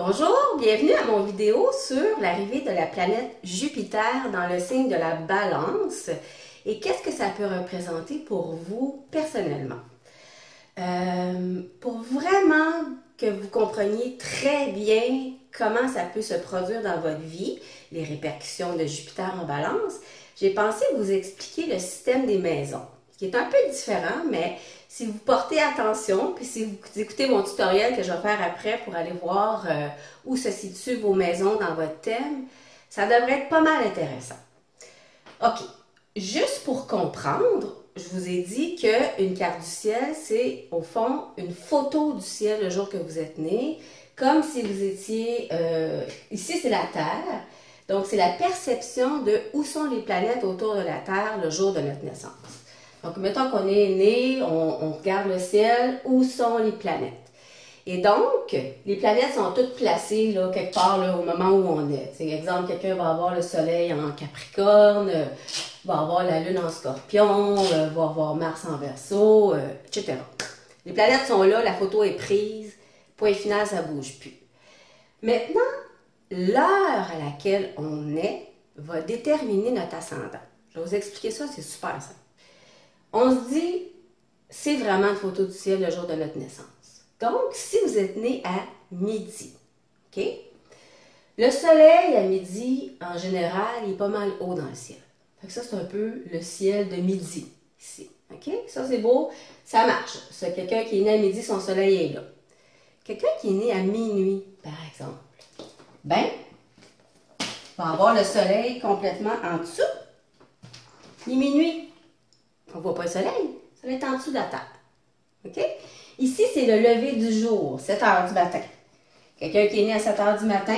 Bonjour, bienvenue à mon vidéo sur l'arrivée de la planète Jupiter dans le signe de la Balance et qu'est-ce que ça peut représenter pour vous personnellement. Pour vraiment que vous compreniez très bien comment ça peut se produire dans votre vie, les répercussions de Jupiter en Balance, j'ai pensé vous expliquer le système des maisons, qui est un peu différent, mais si vous portez attention, puis si vous écoutez mon tutoriel que je vais faire après pour aller voir où se situent vos maisons dans votre thème, ça devrait être pas mal intéressant. OK, juste pour comprendre, je vous ai dit qu'une carte du ciel, c'est au fond une photo du ciel le jour que vous êtes né, comme si vous étiez, ici c'est la Terre, donc c'est la perception de où sont les planètes autour de la Terre le jour de notre naissance. Donc, mettons qu'on est né, on regarde le ciel, où sont les planètes? Et donc, les planètes sont toutes placées là, quelque part là, au moment où on est. Par exemple, quelqu'un va avoir le soleil en Capricorne, va avoir la lune en Scorpion, va avoir Mars en Verseau, etc. Les planètes sont là, la photo est prise, point final, ça ne bouge plus. Maintenant, l'heure à laquelle on est va déterminer notre ascendant. Je vais vous expliquer ça, c'est super simple. On se dit, c'est vraiment une photo du ciel le jour de notre naissance. Donc, si vous êtes né à midi, OK? Le soleil à midi, en général, il est pas mal haut dans le ciel. Fait que ça, c'est un peu le ciel de midi, ici. OK? Ça, c'est beau, ça marche. C'est quelqu'un qui est né à midi, son soleil est là. Quelqu'un qui est né à minuit, par exemple, ben, va avoir le soleil complètement en dessous. Ni minuit. On ne voit pas le soleil, ça va être en dessous de la Terre. OK? Ici, c'est le lever du jour, 7 heures du matin. Quelqu'un qui est né à 7 heures du matin,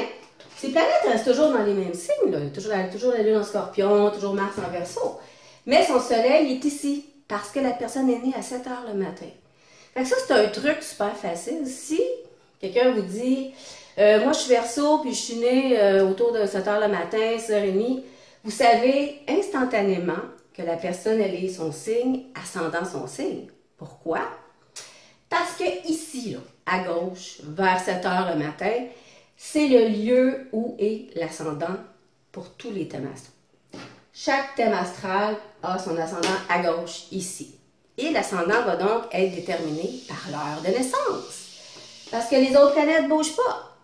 ces planètes restent toujours dans les mêmes signes. Là. Toujours la lune en Scorpion, toujours Mars en Verseau. Mais son soleil est ici, parce que la personne est née à 7 heures le matin. Fait que ça, c'est un truc super facile. Si quelqu'un vous dit, moi je suis Verseau, puis je suis né autour de 7 heures le matin, 6h30, vous savez instantanément que la personne, elle est son signe, ascendant son signe. Pourquoi? Parce que ici, là, à gauche, vers 7 heures le matin, c'est le lieu où est l'ascendant pour tous les thèmes astraux. Chaque thème astral a son ascendant à gauche ici. Et l'ascendant va donc être déterminé par l'heure de naissance. Parce que les autres planètes ne bougent pas.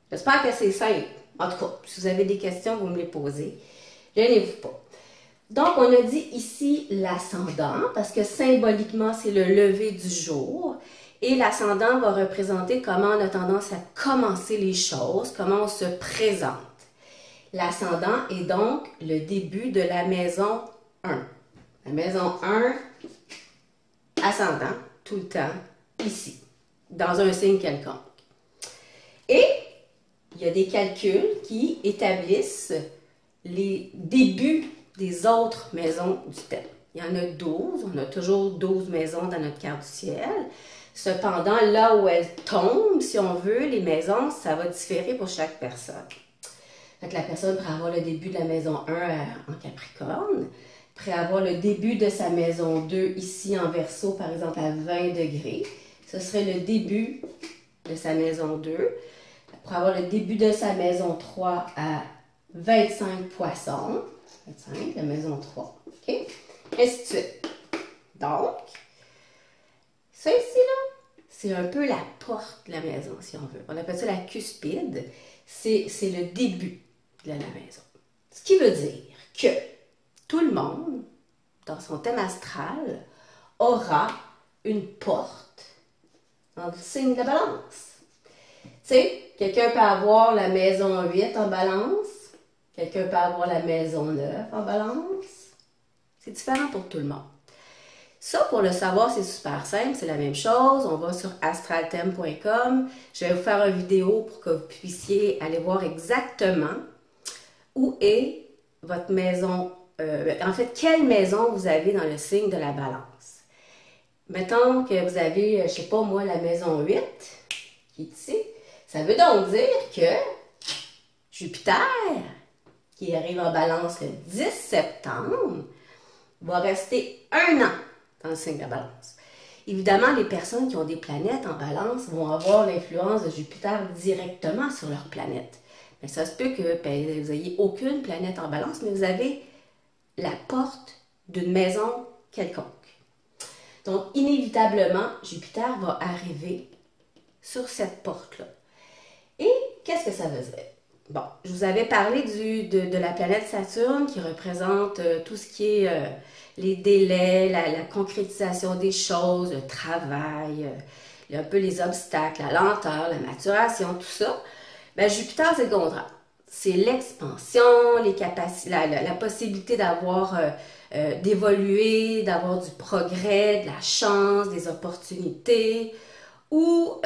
J'espère que c'est simple. En tout cas, si vous avez des questions, vous me les posez. Gênez-vous pas. Donc, on a dit ici l'ascendant, parce que symboliquement, c'est le lever du jour. Et l'ascendant va représenter comment on a tendance à commencer les choses, comment on se présente. L'ascendant est donc le début de la maison 1. La maison 1, ascendant, tout le temps, ici, dans un signe quelconque. Et il y a des calculs qui établissent les débuts des autres maisons du thème. Il y en a 12, on a toujours 12 maisons dans notre carte du ciel. Cependant, là où elles tombent, si on veut, les maisons, ça va différer pour chaque personne. Donc, la personne pourrait avoir le début de la maison 1 en Capricorne, pourrait avoir le début de sa maison 2 ici en Verseau, par exemple à 20 degrés. Ce serait le début de sa maison 2. Elle pourrait avoir le début de sa maison 3 à 25 poissons. 25, la maison 3. OK? Ainsi de suite. Donc, ça ici, là, c'est un peu la porte de la maison, si on veut. On appelle ça la cuspide. C'est le début de la maison. Ce qui veut dire que tout le monde, dans son thème astral, aura une porte dans le signe de la balance. Tu sais, quelqu'un peut avoir la maison 8 en balance. Quelqu'un peut avoir la maison 9 en balance. C'est différent pour tout le monde. Ça, pour le savoir, c'est super simple. C'est la même chose. On va sur astraltheme.com. Je vais vous faire une vidéo pour que vous puissiez aller voir exactement où est votre maison. En fait, quelle maison vous avez dans le signe de la balance. Mettons que vous avez, je ne sais pas moi, la maison 8 qui est ici. Ça veut donc dire que Jupiter, qui arrive en balance le 10 septembre, va rester 1 an dans le signe de la balance. Évidemment, les personnes qui ont des planètes en balance vont avoir l'influence de Jupiter directement sur leur planète. Mais ça se peut que ben, vous n'ayez aucune planète en balance, mais vous avez la porte d'une maison quelconque. Donc, inévitablement, Jupiter va arriver sur cette porte-là. Et qu'est-ce que ça veut dire? Bon, je vous avais parlé de la planète Saturne qui représente tout ce qui est les délais, la concrétisation des choses, le travail, un peu les obstacles, la lenteur, la maturation, tout ça. Ben, Jupiter, c'est le contraire. C'est l'expansion, les capacités, la possibilité d'avoir, d'évoluer, d'avoir du progrès, de la chance, des opportunités, ou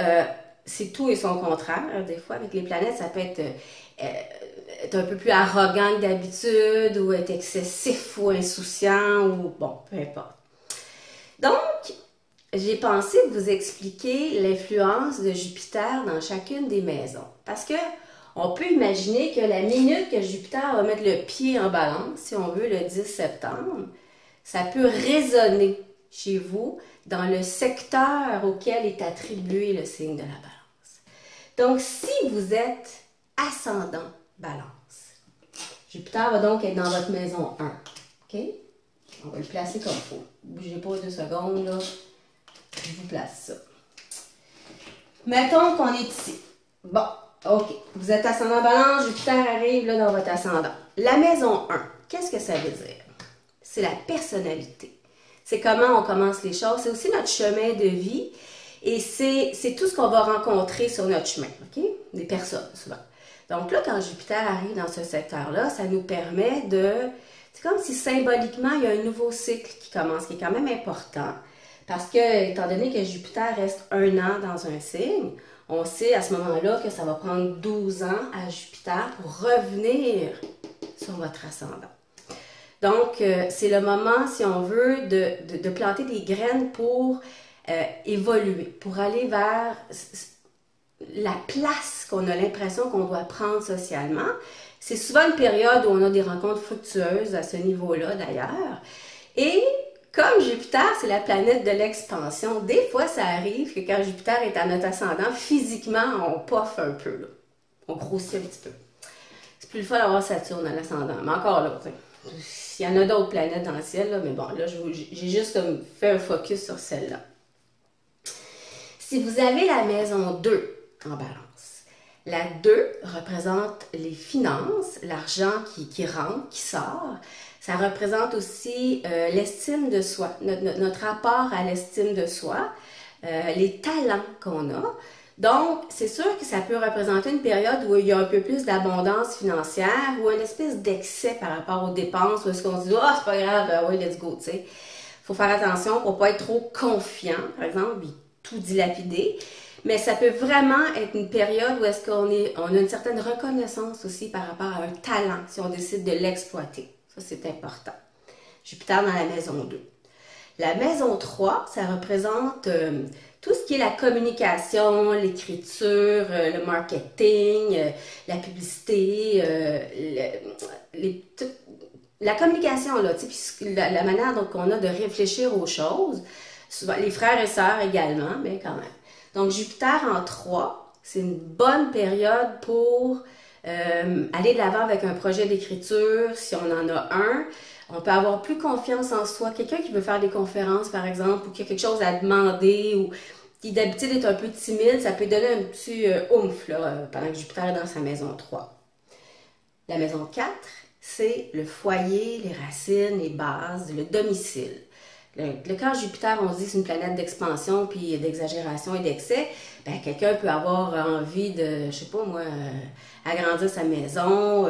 c'est tout et son contraire. Des fois, avec les planètes, ça peut être un peu plus arrogant que d'habitude, ou être excessif ou insouciant, ou bon, peu importe. Donc, j'ai pensé vous expliquer l'influence de Jupiter dans chacune des maisons. Parce que on peut imaginer que la minute que Jupiter va mettre le pied en balance, si on veut, le 10 septembre, ça peut résonner chez vous dans le secteur auquel est attribué le signe de la balance. Donc, si vous êtes ascendant balance, Jupiter va donc être dans votre maison 1. OK? On va le placer comme il faut. Bougez pas 2 secondes, là. Je vous place ça. Mettons qu'on est ici. Bon, OK. Vous êtes ascendant balance, Jupiter arrive là dans votre ascendant. La maison 1, qu'est-ce que ça veut dire? C'est la personnalité. C'est comment on commence les choses. C'est aussi notre chemin de vie. Et c'est tout ce qu'on va rencontrer sur notre chemin. OK? Des personnes, souvent. Donc là, quand Jupiter arrive dans ce secteur-là, ça nous permet de... C'est comme si symboliquement, il y a un nouveau cycle qui commence, qui est quand même important. Parce que, étant donné que Jupiter reste 1 an dans un signe, on sait à ce moment-là que ça va prendre 12 ans à Jupiter pour revenir sur votre ascendant. Donc, c'est le moment, si on veut, de planter des graines pour évoluer, pour aller vers la place qu'on a l'impression qu'on doit prendre socialement. C'est souvent une période où on a des rencontres fructueuses à ce niveau-là, d'ailleurs. Et comme Jupiter, c'est la planète de l'expansion, des fois, ça arrive que quand Jupiter est à notre ascendant, physiquement, on poffe un peu, là. On grossit un petit peu. C'est plus le fun d'avoir Saturne à l'ascendant. Mais encore là, il y en a d'autres planètes dans le ciel, là, mais bon, là, j'ai juste comme fait un focus sur celle-là. Si vous avez la maison 2 en balance, la 2 représente les finances, l'argent qui rentre, qui sort. Ça représente aussi l'estime de soi, notre rapport à l'estime de soi, les talents qu'on a. Donc, c'est sûr que ça peut représenter une période où il y a un peu plus d'abondance financière ou une espèce d'excès par rapport aux dépenses, où est-ce qu'on se dit « Ah, c'est pas grave, oui, let's go », tu sais. Il faut faire attention pour ne pas être trop confiant, par exemple, puis tout dilapider. Mais ça peut vraiment être une période où est-ce qu'on a une certaine reconnaissance aussi par rapport à un talent, si on décide de l'exploiter. Ça, c'est important. Jupiter dans la maison 2. La maison 3, ça représente tout ce qui est la communication, l'écriture, le marketing, la publicité, la communication, là, la manière dont on a de réfléchir aux choses. Souvent, les frères et sœurs également, mais quand même. Donc, Jupiter en 3, c'est une bonne période pour aller de l'avant avec un projet d'écriture, si on en a un. On peut avoir plus confiance en soi. Quelqu'un qui veut faire des conférences, par exemple, ou qui a quelque chose à demander, ou qui d'habitude est un peu timide, ça peut donner un petit oomph là, pendant que Jupiter est dans sa maison 3. La maison 4, c'est le foyer, les racines, les bases, le domicile. Quand Jupiter, on se dit c'est une planète d'expansion, puis d'exagération et d'excès, ben, quelqu'un peut avoir envie de, je sais pas moi, agrandir sa maison,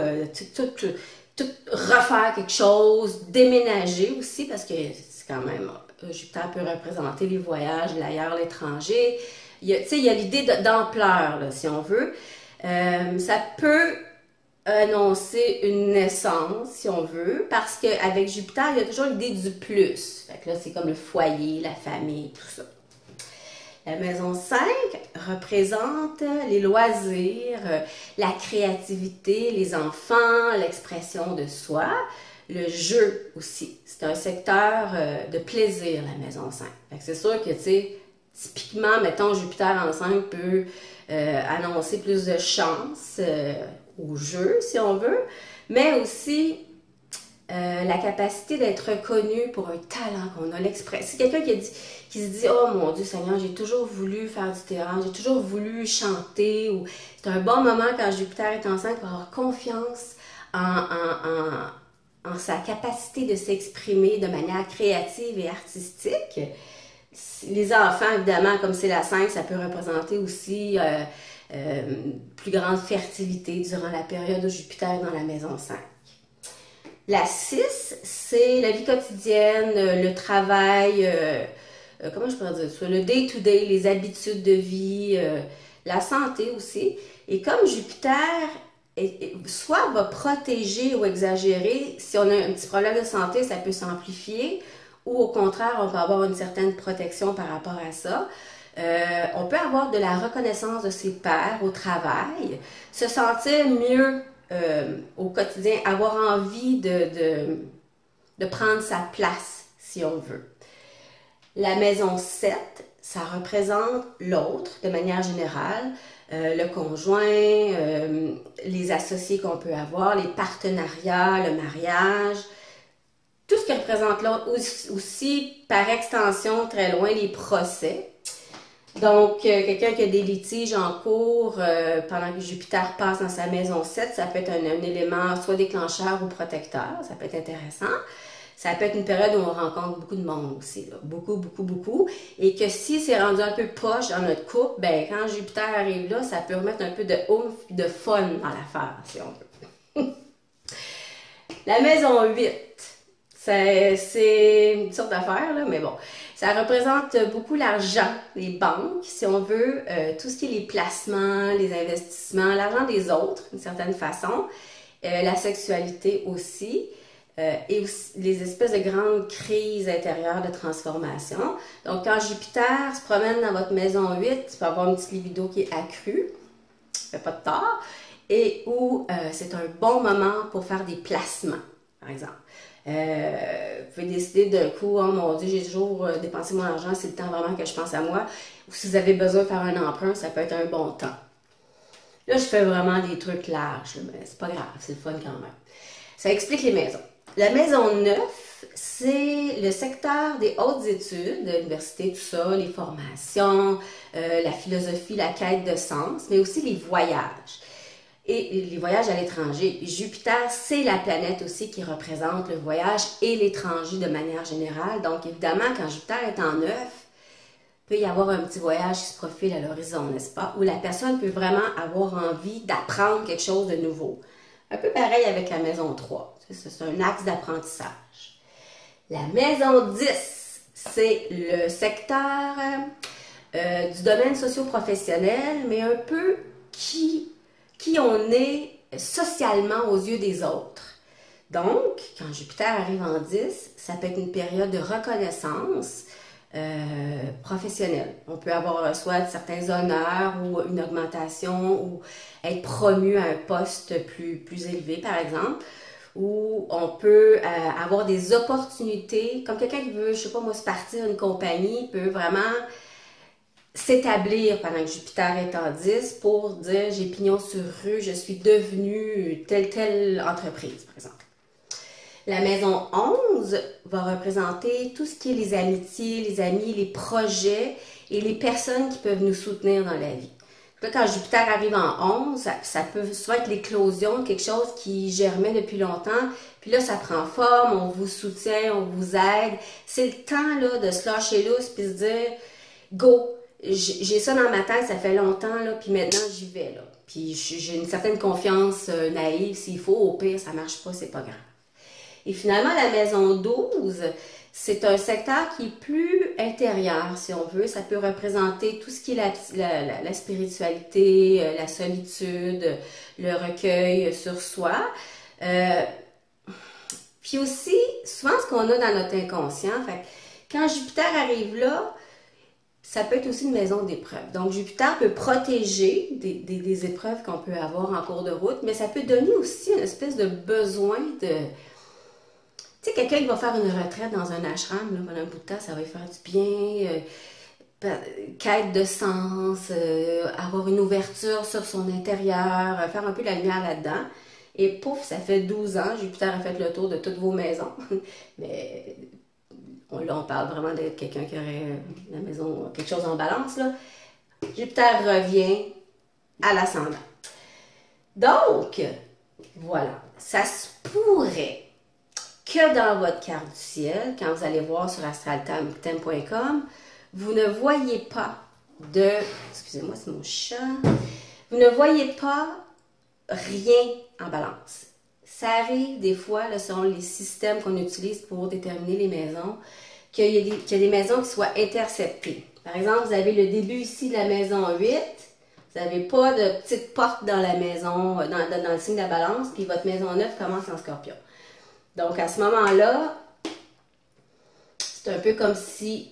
tout refaire quelque chose, déménager aussi, parce que c'est quand même, Jupiter peut représenter les voyages, l'ailleurs, l'étranger. Il y a l'idée d'ampleur, là, si on veut. Ça peut annoncer une naissance, si on veut, parce qu'avec Jupiter, il y a toujours l'idée du plus. Fait que là, c'est comme le foyer, la famille, tout ça. La maison 5 représente les loisirs, la créativité, les enfants, l'expression de soi. Le jeu aussi. C'est un secteur de plaisir, la maison 5. C'est sûr que, tu sais, typiquement, mettons, Jupiter en 5 peut annoncer plus de chance au jeu, si on veut, mais aussi la capacité d'être reconnu pour un talent qu'on a, l'expression. C'est quelqu'un qui se dit « Oh mon Dieu Seigneur, j'ai toujours voulu faire du théâtre, j'ai toujours voulu chanter. » Ou c'est un bon moment quand Jupiter est en 5 pour avoir confiance en sa capacité de s'exprimer de manière créative et artistique. Les enfants, évidemment, comme c'est la 5, ça peut représenter aussi plus grande fertilité durant la période où Jupiter est dans la maison 5. La 6, c'est la vie quotidienne, le travail, comment je pourrais dire ça, le day-to-day, les habitudes de vie, la santé aussi. Et comme Jupiter soit va protéger ou exagérer, si on a un petit problème de santé, ça peut s'amplifier, ou au contraire, on peut avoir une certaine protection par rapport à ça. On peut avoir de la reconnaissance de ses pairs au travail, se sentir mieux au quotidien, avoir envie de prendre sa place, si on veut. La maison 7, ça représente l'autre, de manière générale, le conjoint, les associés qu'on peut avoir, les partenariats, le mariage, tout ce qui représente l'autre, aussi par extension, très loin, les procès. Donc, quelqu'un qui a des litiges en cours pendant que Jupiter passe dans sa maison 7, ça peut être un élément soit déclencheur ou protecteur, ça peut être intéressant. Ça peut être une période où on rencontre beaucoup de monde aussi, là. Beaucoup, beaucoup, beaucoup. Et que si c'est rendu un peu poche dans notre couple, ben quand Jupiter arrive là, ça peut remettre un peu de oomph, de fun dans l'affaire, si on veut. La maison 8, c'est une sorte d'affaire, là, mais bon. Ça représente beaucoup l'argent, les banques, si on veut, tout ce qui est les placements, les investissements, l'argent des autres, d'une certaine façon, la sexualité aussi, et aussi les espèces de grandes crises intérieures de transformation. Donc, quand Jupiter se promène dans votre maison 8, tu peux avoir une petite libido qui est accrue, ça fait pas de tort, et où c'est un bon moment pour faire des placements, par exemple. Vous pouvez décider d'un coup, oh mon Dieu, j'ai toujours dépensé mon argent, c'est le temps vraiment que je pense à moi. Ou si vous avez besoin de faire un emprunt, ça peut être un bon temps. Là, je fais vraiment des trucs larges, mais c'est pas grave, c'est le fun quand même. Ça explique les maisons. La maison 9, c'est le secteur des hautes études, l'université, tout ça, les formations, la philosophie, la quête de sens, mais aussi les voyages. Et les voyages à l'étranger. Jupiter, c'est la planète aussi qui représente le voyage et l'étranger de manière générale. Donc, évidemment, quand Jupiter est en 9, il peut y avoir un petit voyage qui se profile à l'horizon, n'est-ce pas? Où la personne peut vraiment avoir envie d'apprendre quelque chose de nouveau. Un peu pareil avec la maison 3. C'est un axe d'apprentissage. La maison 10, c'est le secteur du domaine socio-professionnel, mais un peu qui on est socialement aux yeux des autres. Donc, quand Jupiter arrive en 10, ça peut être une période de reconnaissance professionnelle. On peut avoir soit certains honneurs ou une augmentation ou être promu à un poste plus élevé, par exemple. Ou on peut avoir des opportunités, comme quelqu'un qui veut, je sais pas moi, se partir une compagnie, peut vraiment s'établir pendant que Jupiter est en 10 pour dire j'ai pignon sur rue, je suis devenue telle entreprise, par exemple. La maison 11 va représenter tout ce qui est les amitiés, les amis, les projets et les personnes qui peuvent nous soutenir dans la vie. Là, quand Jupiter arrive en 11, ça peut souvent être l'éclosion de quelque chose qui germait depuis longtemps. Puis là, ça prend forme, on vous soutient, on vous aide. C'est le temps là, de se lâcher lousse puis se dire « Go! » J'ai ça dans ma tête, ça fait longtemps, là, puis maintenant j'y vais. Là. Puis j'ai une certaine confiance naïve. S'il faut, au pire, ça marche pas, c'est pas grave. Et finalement, la maison 12, c'est un secteur qui est plus intérieur, si on veut. Ça peut représenter tout ce qui est la spiritualité, la solitude, le recueil sur soi. Puis aussi, souvent, ce qu'on a dans notre inconscient, fait, quand Jupiter arrive là, ça peut être aussi une maison d'épreuves. Donc, Jupiter peut protéger des épreuves qu'on peut avoir en cours de route, mais ça peut donner aussi une espèce de besoin Tu sais, quelqu'un qui va faire une retraite dans un ashram, là, pendant un bout de temps, ça va lui faire du bien. Quête de sens, avoir une ouverture sur son intérieur, faire un peu la lumière là-dedans. Et pouf, ça fait 12 ans, Jupiter a fait le tour de toutes vos maisons. Mais là, on parle vraiment d'être quelqu'un qui aurait la maison, quelque chose en balance, là. Jupiter revient à l'ascendant. Donc, voilà, ça se pourrait que dans votre carte du ciel, quand vous allez voir sur astraltem.com, vous ne voyez pas de... Excusez-moi, c'est mon chat. Vous ne voyez pas rien en balance. Ça arrive des fois, là, selon les systèmes qu'on utilise pour déterminer les maisons, qu'il y a des maisons qui soient interceptées. Par exemple, vous avez le début ici de la maison 8. Vous n'avez pas de petite porte dans la maison, dans le signe de la balance, puis votre maison 9 commence en scorpion. Donc, à ce moment-là, c'est un peu comme si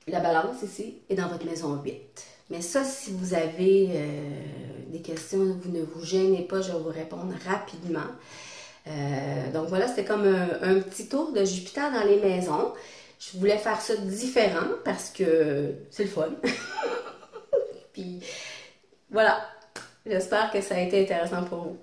la balance ici est dans votre maison 8. Mais ça, si vous avez des questions, vous ne vous gênez pas, je vais vous répondre rapidement. Donc voilà, c'était comme un petit tour de Jupiter dans les maisons. Je voulais faire ça différent parce que c'est le fun. Puis voilà, j'espère que ça a été intéressant pour vous.